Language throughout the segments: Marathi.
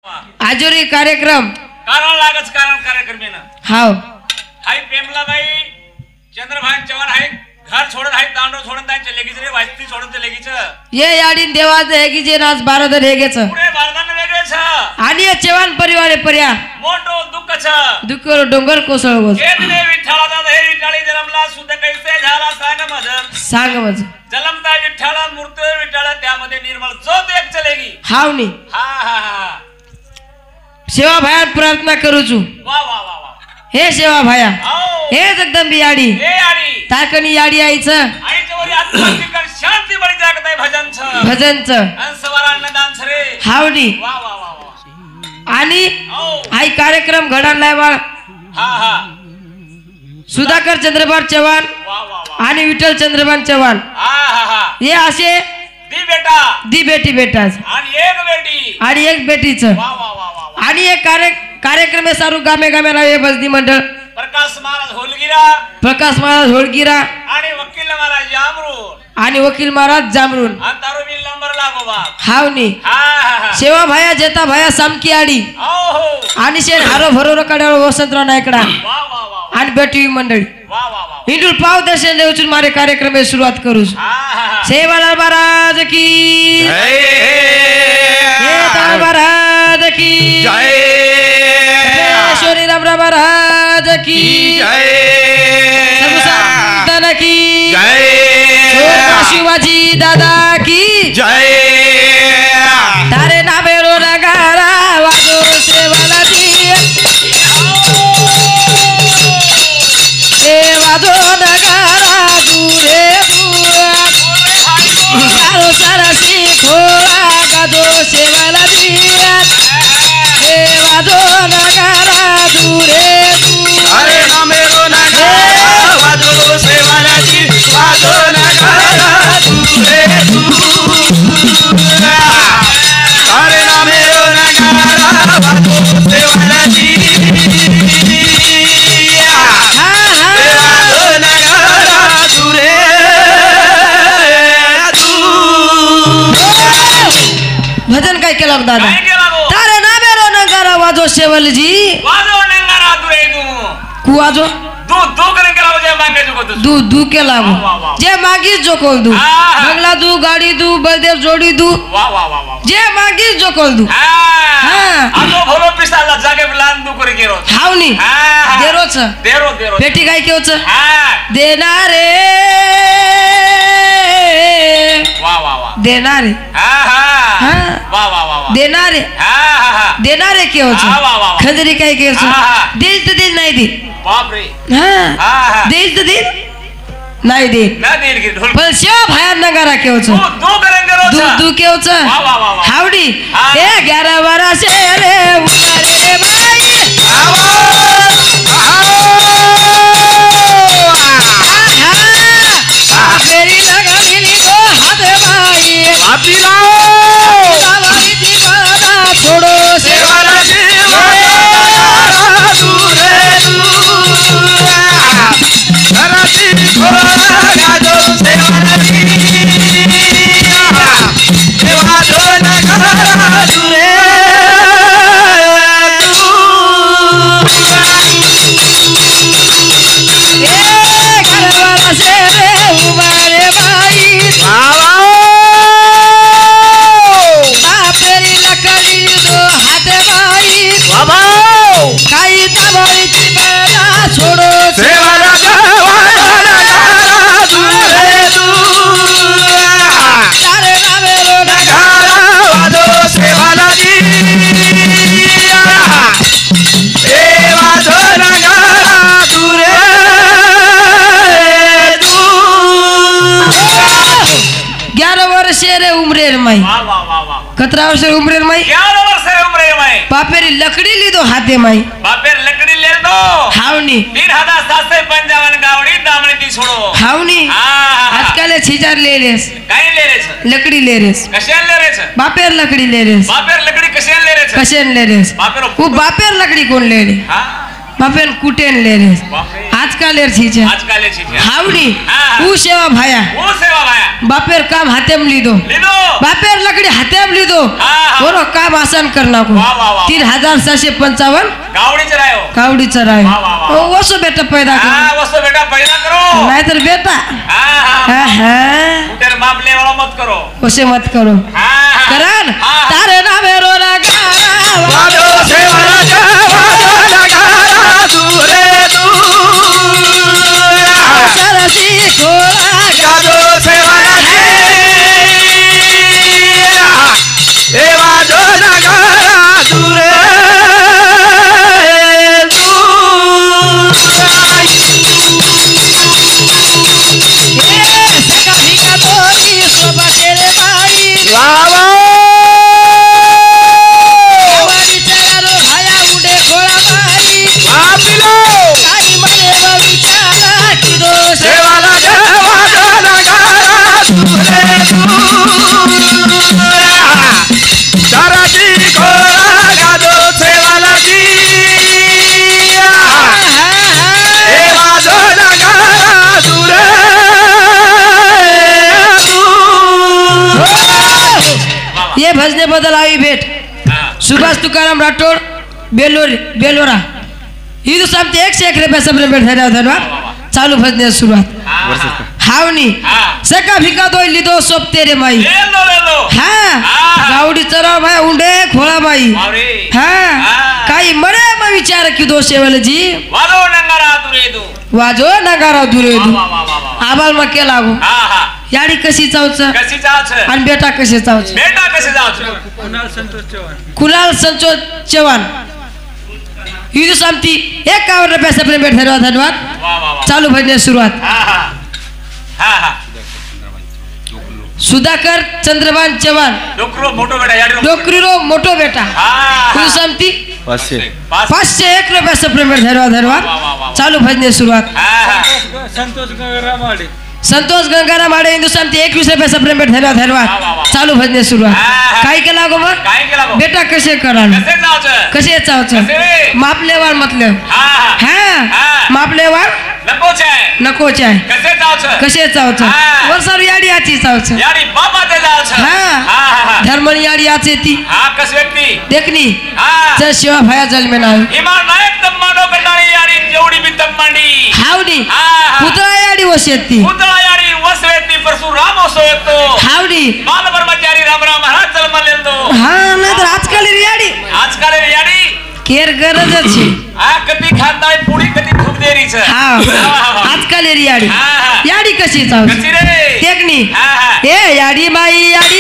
आजोरी कार्यक्रम कारण लागच कारण कार्यक्रमेनं हाव हाय पेमलाबाई चंद्रभान चव्हाण हाय घर सोडत हाय तांडव सोडत त्यांच्या लेगीच रे वास्ती सोडत ते लेगीच ये याडीन देवाच हेगी जे नाच बारदर हेगेच पुढे भारताने वेगळेच आणि ये चव्हाण परिवारे पर्या मोठो दुःखच दुःख डोंगर कोसळगोस केतने विठ्ठलाचा हे विठ्ठली जन्मला सुद्ध कैसे झाला सांग मज जन्मता विठ्ठला मूर्त विठ्ठला त्यामध्ये निर्मळ ज्योत एक चलेगी हावनी हा हा हा सेवा भाया प्रार्थना करू छु वा वा वा वा हे सेवा भाया आओ हे जगदंबी याडी हे याडी ताकणी याडी आईचं आईच्या वरी आत्महत्या शांती बळी जागत आहे भजनचं भजनचं अंसवरांना दान रे हावडी वा वा वा वा आणि आओ आई कार्यक्रम घडालाय बा हा हा सुधाकर चंद्रभान चव्हाण वा वा वा आणि विठ्ठल चंद्रभान चव्हाण हा हा हा हे असे दी बेटा दी बेटी बेटाच आणि एक बेटी आणि एक बेटीचं वा वा वा वा वा आणि एक कार्यक्रम सारू गामे गामेला हे बसदी मंडळ प्रकाश महाराज होलगिरा प्रकाश महाराज होळगिरा आणि वकील महाराज जामरून आणि वकील महाराज जामरून आणि तारुबील नंबर लागो बाप हावनी हा हा हा सेवा भाया जेता भाया सामकी आडी ओ हो आणि शेण हारो भरोर कड्यावर वसंतराव नायकडा वा वा वा आणि बेटी मंडळी वा वा वा हिंदू पाव दर्शन देऊन मारे कार्यक्रम सुरुवात करू हा हा हा सेवालाल महाराज की जय महाराज की श्री राम महाराज की सब संतन की शिवाजी दादा की तारे नामे रो नगारा वाजो सेवाला दी वाजो नगारा दूरे दूर सरसी खोळा गाजो सेवाला दी वाजो नगारा दूरे दूर अरे नामेरो नगारा वाजो सेवालाची वाजो नगारा दूरे दूर अरे नामेरो नगारा वाजो सेवालाची वाजो नगारा दूरे दूर भजन काय केलं दादा काय केला गो तारे नामे रो नगारा वाजो सेवलजी वाजो नंगारा दुरे कु वाजो दू दू करे केला जे मागे जुको दू दू केला वा, वा, वा. जे मागीच जोकोल दू हा. बंगला दू गाडी दू बलदेव जोडी दू वा वा वा वा जे मागीच जोकोल दू हा आतो भरो पिसाला जागे प्लान दू करे केरो हावनी हा देरोच देरो देरो बेटी काय केवच हा देणारे वा वा वा देणारे हा हा हा. वा वा वा वा देणारे हा हा हा देणारे केवच हा, वा, वा, वा. खंजरी काय केवच हा, हा. देईल तर देईल नाही दे बाप रे हा हा हा देईल तर देईल नाही दे ना देर की ढोल पण शिव भया नगारा केवच दू दू करे केरो दू दू केवच वा वा वा वा हावडी हा. ए 11 वर्षे रे उतारे बाई आहा फेरी लगाली गो हात बाई बाबाई जीवाना छोडो सेवालाची वाजो दूरे दूर घराची खोळा गाजो सेवालाची वाजो नगारा दूरे ए घरवाला से रे उमारे बाई फेरी लकडी दो हात बाई काही दाबाई जीवाना छोडो तारे नामे रो नगारा ग्यारह वर्षे रे उमरेर माई वा वा वा वा 17 वर्षे उमरेर माई 11 वर्ष उम्र माय पापेरी लकडी लीधो हाते माई बापेर लकड़ी ले दो हावनी 3755 गावडी दामणी ती सोडो हावनी हा हा, हा आजकाल छिजार ले रेस काय ले रे छ लकडी ले रेस कशाला ले रे छ बापेर लकडी ले रेस बापेर लकड़ी कशाला ले रे छ कशेन ले रेस बापेर वो बापेर लकडी कोण ले रे हा बापेन कुटेन ले रे बापरे आजकाल एर छी आजकाल ये चीज हावनी हाँ। ऊ सेवा भाया वो सेवा भाया बापेर काम हाथे में लीधो लीधो बापेर लकड़ी हाथे में लीधो हाँ। ओरो काम आसान करना को वाह, वाह, वाह। 3755 गावड़ी चरायो कावड़ी चराए वाह, वाह, वाह। वो सो बेटा पैदा कर हाँ वो बेटा पैदा करो नहीं तो बेटा हाँ हाँ तेरे बाप ले वाला मत करो उसे मत करो हाँ करन हाँ। तारे नाम रो नगारा वाजो सेवा राजा वाजो नगारा दूरे दूर सरसी खोला वाजो सेवा राजा ए वाजो नगारा दूरे सका भिका तोरी सोबा तेरे बाई वाह हमारी चरारो भाया उड़े घोड़ा मारी वापिलो काई मरे विचारा की दोष सेवा राजा वाजो नगारा दूरे दूर सरती घोड़ा गाजो सेवा राजी ए वाजो नगारा दूरे दूर ये भजने बदल आई भेट सुभाष तुकाराम राठौड़ बेलोरा ये तो सब एक से एक रुपये सब धन्यवाद चालू भजने शुरुआत हावनी सका भिका दो लिदो सब तेरे माई ले लो हाँ गावडी चरा भाई उंडे खोला माई बावरे हाँ काही मरे मग विचार की दोष वाले जी वालो नंगारा दुरे दू वाजो नगारा दुरे दू वाह वाह वाह वाह आबाल मग के लागू हाँ हाँ याडी कशी चावच कशी जावच आणि बेटा कसे चावच बेटा कशी जावच कुणाल संतोष चव्हाण युद्ध शांती 51 रुपये सपने भेट धन्यवाद वाह वाह वाह चालू भजने सुरुवात हाँ हाँ हाँ हाँ सुधाकर चंद्रभान चव्हाण डोकरो मोटो बेटा याडी डोकरीरो मोठो बेटा हाँ युद्ध शांती 501 रुपये सपने भेट धन्यवाद चालू भजने सुरुवात हाँ हाँ संतोष गंगाराम आडे हिंदू शांती 21 रुपये सपने भेट धन्यवाद चालू भजने सुरुवात काय के लागो मग काय केला गो बेटा कसे करा कसे जावच कसे चावच कसे? मापलेवार मतलब हाँ हाँ हाँ मापलेवार नकोच आहे नकोच आहे कसे जावच कसे चावच हा. वर्षावर याडी आची चावच याडी बाबा ते जावच हाँ. हाँ हाँ धर्मन याडी आचे ती हाँ कस व्यक्ती देखनी हाँ चल शिवा भया जल में नाव हिमा नायक तम्माडो करणारी याडी जेवढी बी तम्मांडी हावडी हाँ. पुतळा याडी वशेती पुतळा याडी वस व्यक्ती परशुराम असो येतो हावडी बाल ब्रह्मचारी रामराम महाराज जन्म लेतो हाँ नाही तर आजकाल याडी आजकाल याडी केर गरज છે आ कधी खाताय पुडी कधी खूप देरीच हा आजकाल याडी हाँ. याडी कशी चावच कशी रे देखनी हाँ. ए याडी बाई याडी ए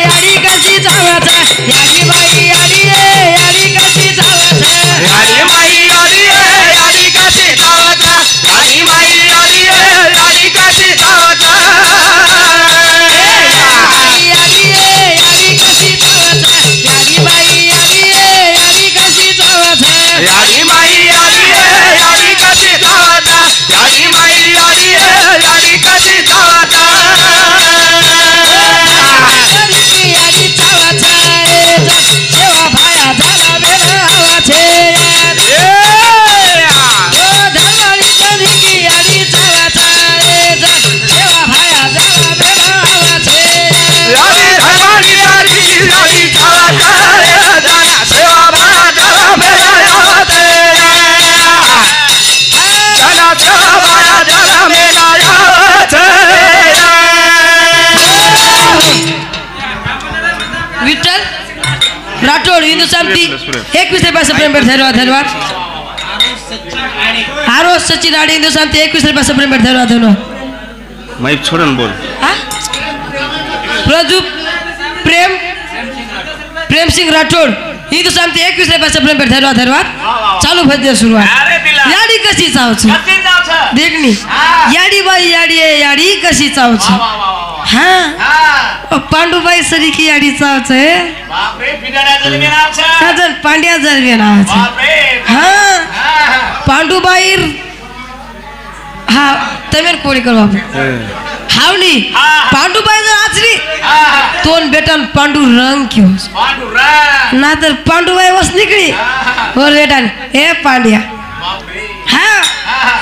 याडी कशी चावच याडी बाई याडी ए याडी कशी चावच याडी माई याडी ए याडी कशी चावता याडी माई याडी ए याडी कशी चावता याडी ए याडी कशी चावच याडी बाई याडी ए याडी कशी चावच याडी माई याडी ए याडी कशी चावता याडी माई याडी ए याडी कशी चावता याडी चावच जेव्हा भाया झाला बेनावाचे धर्मानी कधी याडी चावच जेव्हा भाया झाला बेनावाचे याडी धर्मानी याडी याडी चावता जाना सेवा भाला मेलायाते जाना सेवा भाला मेलायाते विठ्ठल राठोड हिंदू शांती 21 रुपये सप्रेम भेट धन्यवाद आरो सचिन आडी हिंदू शांती 21 रुपये सप्रेम भेट धन्यवाद माइक छोड़न बोल हाँ? प्रदीप प्रेम सिंह राठोड हिंदू शांती 21 रुपये सप्रेम भेट धन्यवाद चालू भजने सुरुवात अरे दिला याडी कशी चावच कशी जावच देखनी याडी बाई याडी ए याडी कशी चावच हाँ हाँ पांडुबाई सरी की याडी चावच है बाप रे पिडाडा जलमे नावच काजल पांड्या जरवे नावाचं बाप रे हाँ हाँ पांडुबाई हाँ तमेर कोणी करू आपण हावनी हाँ. पांडुबाई जर आचली हाँ तोन बेटान पांडू रंग क्यों पांडुरा ना तर पांडुबाई वस निकली और बेटान ए पांड्या बाप हा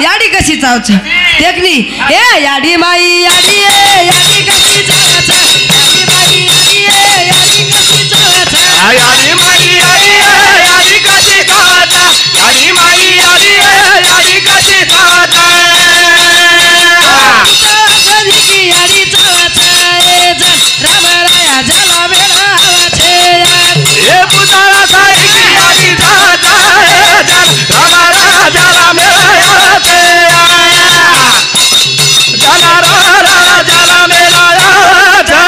याडी कशी चावच देखनी ए याडी माई याडी याडी कशी चावच याडी माई याडी याडी कशी चावच याडी माई याडी कशी चावच याडी माई याडी कशी चावच सरी की याडी चावच रामराया झाला मेळावाचे ए पुतळा सारी की याडी चावच रामराजाला मेळावाचे राजाला मेळावाचे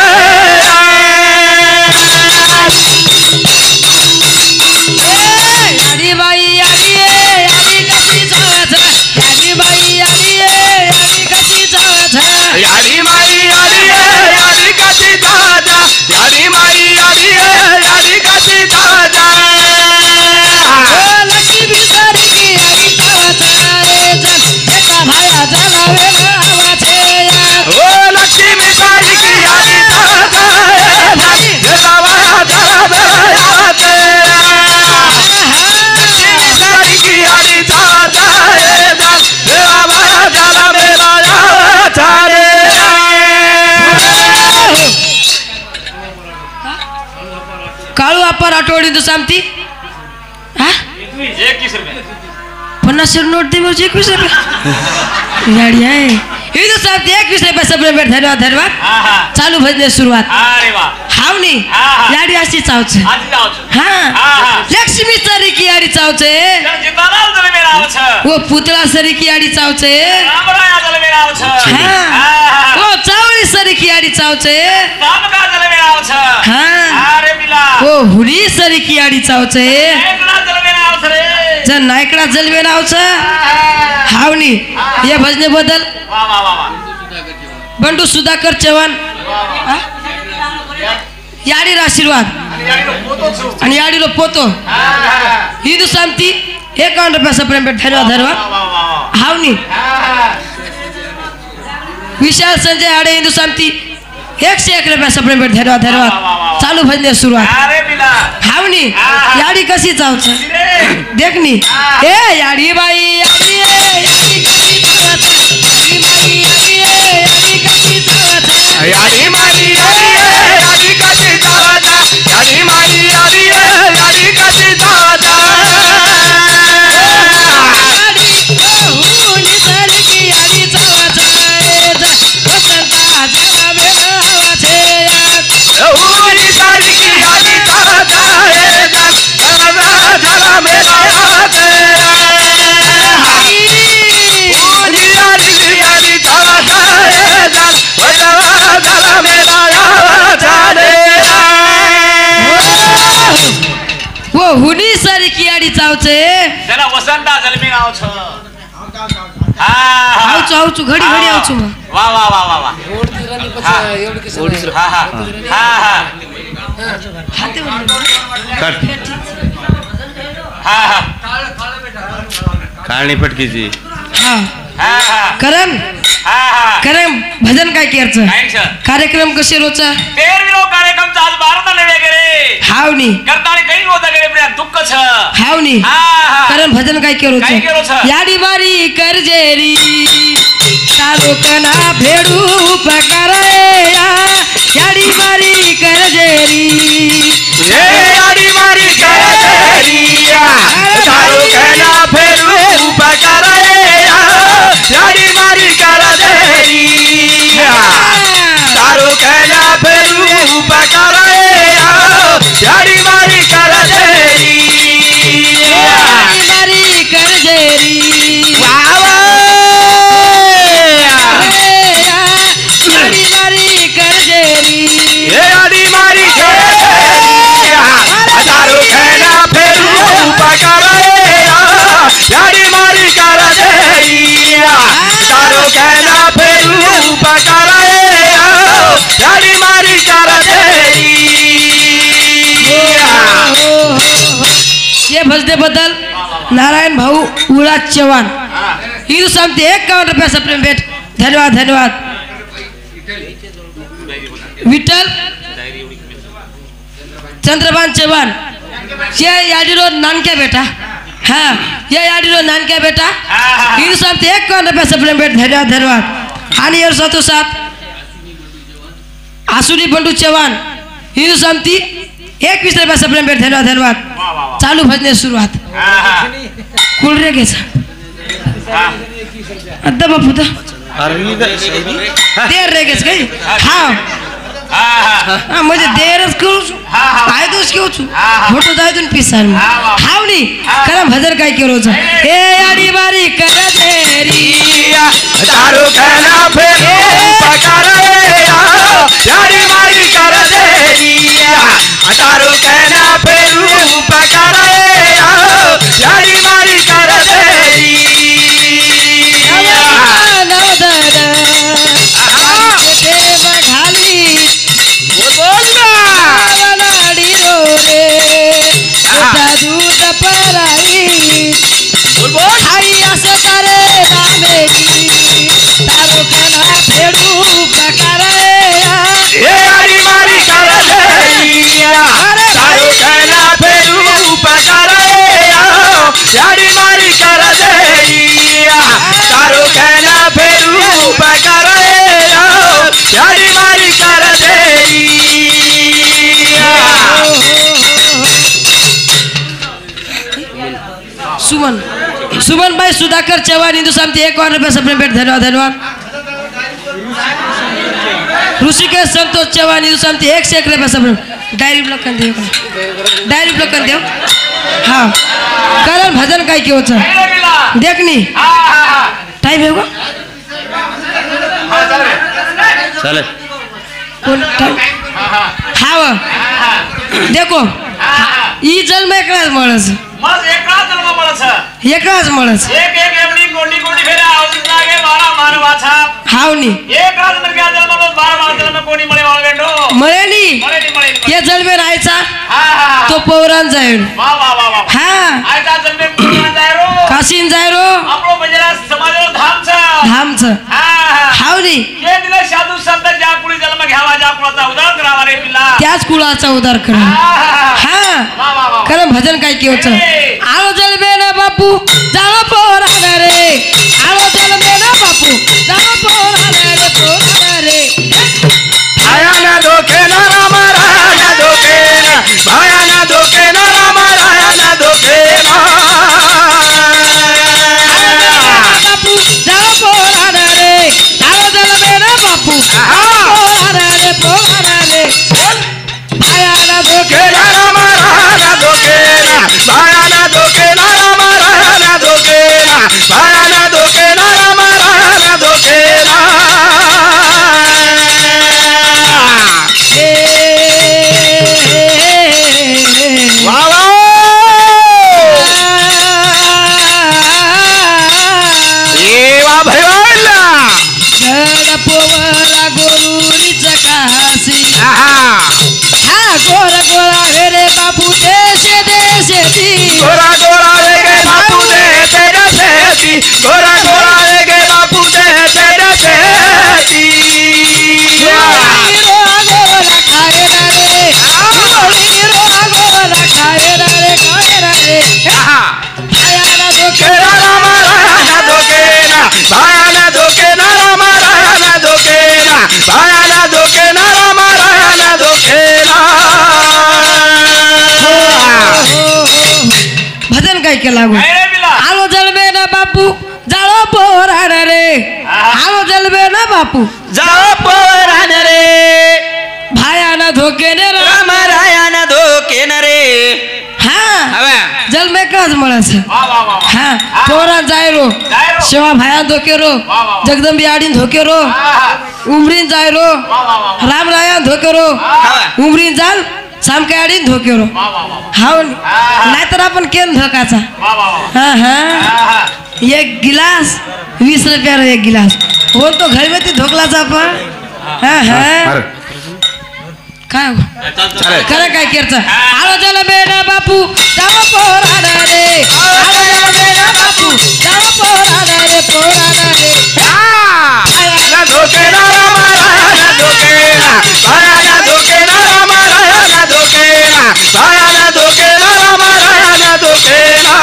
याडी बाई याडी याडी कशी चावच याडी बाई याडी याडी कशी चावच याडी माई याडी कशी चावच याडी माई याडी कशी चावच लक्ष्मी सारी की याडी चावच एका भाया झाला वेळावाचे ओ लक्ष्मी सारी की याडी चावच एका भाया झाला वेळावाचे लक्ष्मी सारी की याडी चावच एका भाया झाला वेळावाचे काळू अप्पा राठोडी तू सांगती हा 21 रुपये 50 नोट दे मुझे 21 रुपये गाड़ी है ये तो साहब 21 रुपये सब बैठ धन्यवाद धन्यवाद हा हा चालू भजने सुरुवात अरे वाह हावनी हा. याडी अशी चावच आजी जाओ हाँ लक्ष्मी सरी की याडी चावचे जन जिताला जल मेरा आवछ वो पुतळा सरी की याडी चावचे रामराया जल मेरा आवछ हाँ वो चावड़ी सरी की याडी चावचे काम का जल मेरा आवछ हाँ अरे मिला वो हुडी सरी की याडी चावचे एकला जल मेरा आवछ रे जन नायकडा जलवे नावच हावनी ये भजने बदल वाह वाह वाह वाह बंडू सुधाकर चव्हाण हा? याडीर आशीर्वाद आणि याडीलो पोतो हिंदू शांती 51 रुपये सप्रेम भेट धन्यवाद धन्यवाद हावनी विशाल संजय आडे हिंदू शांती 101 रुपये सप्रेम भेट धन्यवाद धन्यवाद चालू भजने सुरुवात अरे मिला हावनी याडी कशी चावच देखनी ए याडी बाई याडी याडी कशी चावच याडी बाई याडी कशी चावच याडी माई याडी कशी चावच याडी माई याडी कशी चावच याडी हुनी सरी की याडी चावच वसंता जला मेळावाचे उरी सारी की याडी चावच रामराजाला मेळावाचे उरी सारी की याडी चावच रामराजाला मेळावाचे वो हुनी सरी की याडी चावचे जरा वसंता जल मेरा आवछ हा आवचू आवचू घडी घडी आवचू मग वाह वाह वाह वाह वाह हा हा हा हा हाते हा हा काळणी पटकीची हा हा हा करण हा हा करण भजन काय केरचं काय छ कार्यक्रम कसे रोचा 13वीरो कार्यक्रम आज 12 ले वगैरे हावनी करताळी काही होता गरे प्रिया दुःख छ हावनी हा हा करण भजन काय काय केरोचं? केरोचं याडी बारी करजेरी तारो कना फेडू पकारे याडी बारी करजेरी याडी मारी करजेरिया तारो कना फेरू पकड़या याडी मारी करजेरिया तारो कना फेरू पकड़या याडी मारी करजेरिया याडी बारी करजेरी वावा याडी बारी करजेरी याडी मारी करजेरिया तारो कना फेरू पकड़या याडी मारी करजेरिया तारो कना फेरू पकड़या याडी मारी करजेरिया ये भजने बदल नारायण भाऊ उळा चव्हाण हिंदू सांगते 51 रुपये सप्रेम भेट धन्यवाद धन्यवाद विठ्ठल चंद्रभान चव्हाण ये याडीरो नानक्या बेटा हाँ ये याडीलो नानक्या बेटा इन सब एक कोण रुपया सप्रेम भेट धन्यवाद धन्यवाद आणि और साथो साथ आसुनी बंडू चव्हाण इन समती 21 रुपया सप्रेम भेट धन्यवाद धन्यवाद चालू भजने सुरुवात कुल रे गेसा अद्दा बापू दा देर रे गेस काही हाँ मुझे देरच करू आय दोष घेऊ फोटो जायतून पिसार हावनी करा भजन काय केरोच ए आडी बारी कर देरी दारू खाना फेरू पकार यारी मारी कर देरी दारू खाना फेरू पकार यारी मारी कर देरी दूध पराई आई असं करे दामेगी तारो कना फेडू पकारे यारी मारी कर देरिया तारो कना फेरू पकारे यारी मारी कर देरिया तारो कना फेरू पकारे यारी मारी कर देरिया सुमन भाई सुधाकर चव्हाण हिंदू सामती 51 रुपये सप्रेम भेट धन्यवाद धन्यवाद ऋषिकेश संतोष चव्हाण हिंदू सामती 101 रुपये सप्रेम डायरी ब्लॉक कर देव हाँ कारण भजन काय की होचं देखनी टाइम है चले हाँ देखो ई जन्म एकलाच मळस मग एकराच जन्म मळस एकलाच मळस एक एवढी कोंडी कोंडी फेरा आवाज लागे 12 मानवाचा हावनी एकराच नरक्या जन्म 12 मानव जन्म कोणी मळे वाळवेंडो मळेनी ये जन्मे राहायचा हा तो पौराण जाईल वा वा वा वा हाँ आयता जन्मे कोण जायरो काशीन जायरो आपलो बजरा समाजरो धामच हा हावनी ये दिले साधू संत ज्या कुळी जन्म घ्यावा ज्या कुळाचा उद्धार करावा रे पिल्ला त्याच कुळाचा उद्धार करा हाँ वा वा वा कारण भजन काय की होतं आलो जलबे ना बापू जाओ पोराना रे आलो जलबे ना बापू जाओ पोराना रे आया ना धोके ना रामा राया धोके ना भाया ना धोके ना रामा राया ना धोके ना बापू जाओ पोराना रे आलो जलबे ना बापू पोराना रे भाया ना धोके ना रामा राया ना धोके ना भाया ना धोके ना रामा राया ना धोके ना भाया ना धोके ना रामा राया ना धोके ना गोरा गोरा रे बापू देशे गोरा गोरा रे बापू देशे गोरा गोरा रे बापू देशे गोरा खाए रे भाया ना धोके रामा राया ना धोके ना भाया ना धोके ना रामा राया ना धोके ना भाया ना धोके ना रामा राया ना धोके ना भजन काय केला गो आलो जलबे ना बापू जाळो पोराना रे आलो जलबे ना बापू जाओ पोरान रे भाया ना धोके ने रामा राया ना धोके ना रे हाँ जलमे काच मळस वा वा वा हाँ पोरा जायरो शेवा भाया धोकेरो जगदंबी आडीन धोकेरो उमरीन जायरो राम राया धोकेरो उमरीन जाल सामके आडीन धोकेरो हाव नाहीतर आपण केन धोकाचा हाँ हाँ एक गिलास 20 रुपया एक गिलास हो तो घर में ती धोकलाचा पण हाँ हाँ काय खरं काय केरचं आलो जल बेना बापू जाओ पोराना रे आलो जल बेना बापू जाओ पोराना रे ना धोके ना रामा राया ना धोके ना भाया ना धोके ना रामा राया ना धोके ना भाया ना धोके ना रामा राया ना धोके ना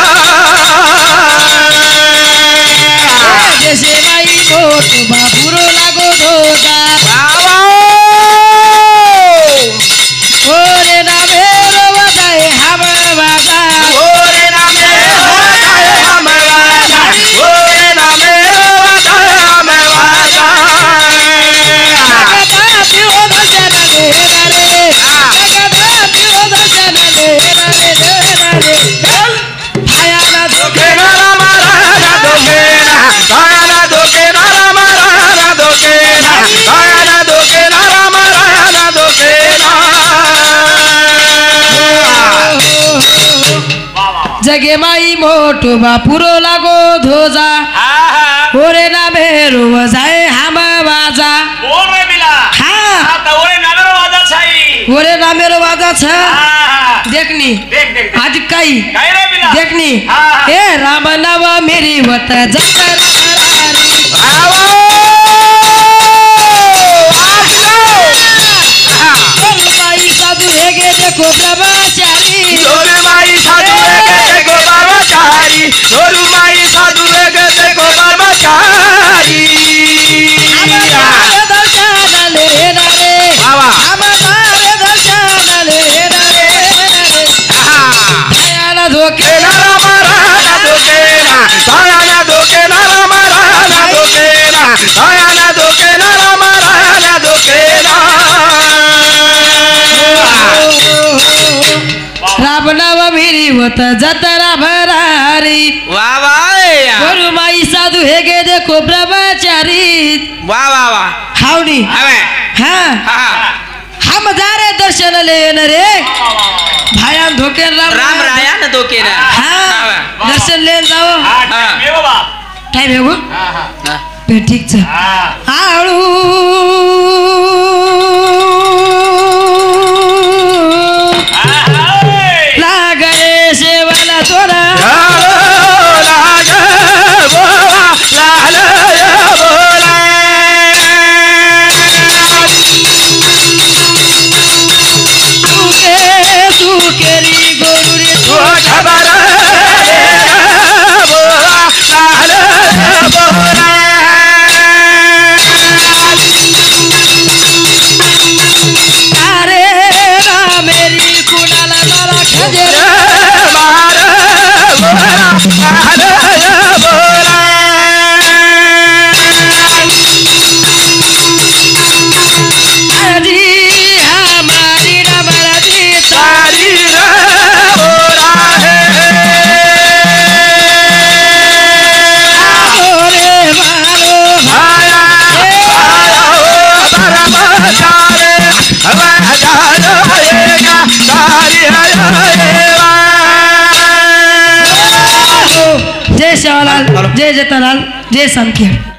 जगे माई मोठो बापुरो लागो धोजा ओरे ना मेरो वजाए हम वाजा बोल रे बिला हाँ आता ओरे नामेरो वाजा छाई ओरे ना मेरो वाजा छ देखनी देख आज काई काय रे बिला देखनी ए राम नाम मेरी वत जतर माई साधु हेगे देखो ब्रह्मचारी माई साधु हेगे देखो ब्रह्मचारी माई साधु हेगे देखो ब्रह्मचारी दर्शन ले रे हमारे दर्शन ले रे दयाना धोके ना रामा धोके ना दयाना धोके ना रामा धोके ना दयाना धोके ना रामा धोके ना राम नाम मेरी होत जतरा भरारी वाह वाह गुरु माई साधु हेगे देखो ब्रह्मचारी वाह वाह वाह हावनी हाँ हम जा रहे दर्शन लेन रे भायान धोके राम राया न धोके ना हाँ दर्शन लेन जाओ टाइम है वो पे ठीक छ आळू लागरे सेवाला तोरा जय श्यामलाल जय जतालाल जय शामखेड़।